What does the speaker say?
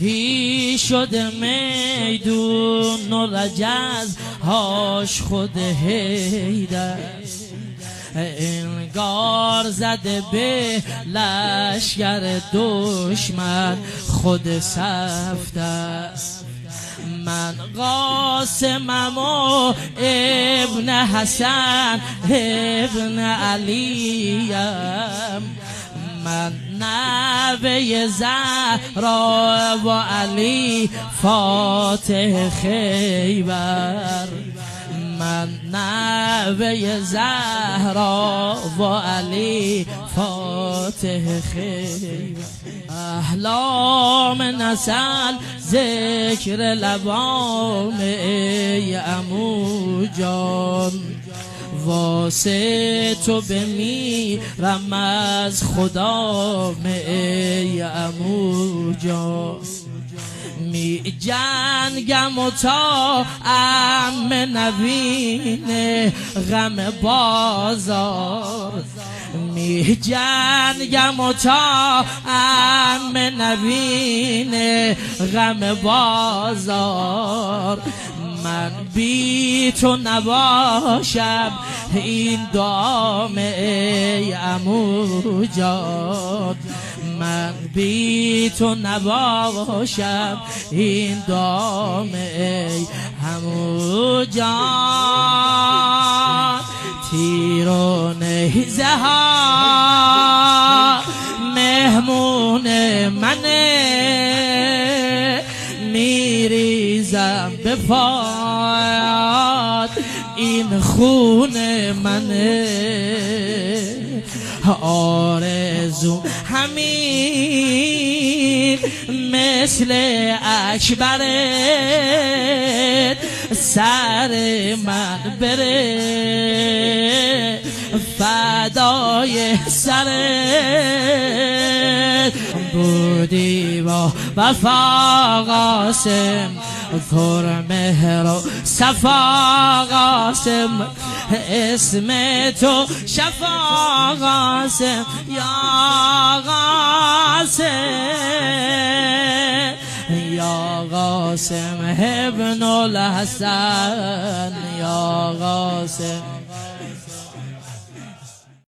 گاهی شده میدون و رجز هاش خود حیدر، انگار زده به لشگر دشمن خود سفته. من قاسمم و ابن حسن ابن علیم، من نوه زهرا و علی فاتح خیبر، من نوه زهرا و علی فاتح خیبر. احلام نسل ذکر لبام ای عمو جان، واسه تو بمیرم از خدا ای عمو جان. می جنگم و تا ام نبینه غم بازار، می جنگم و تا ام نبینه غم بازار. من بی تو نباشم این دام ای عمو جان، من بی تو نباشم این دام ای عمو جان. تیر و نیزه ها مهمون منه، میریزم به پایت این خون منه. آرزو همین مثل اکبرت سر من بره، فدای سرت بودی با وفا قاسم، پر مهر و صفا قاسم، اسم تو شفا قاسم یا قاسم، یا قاسم ابن الحسن یا قاسم.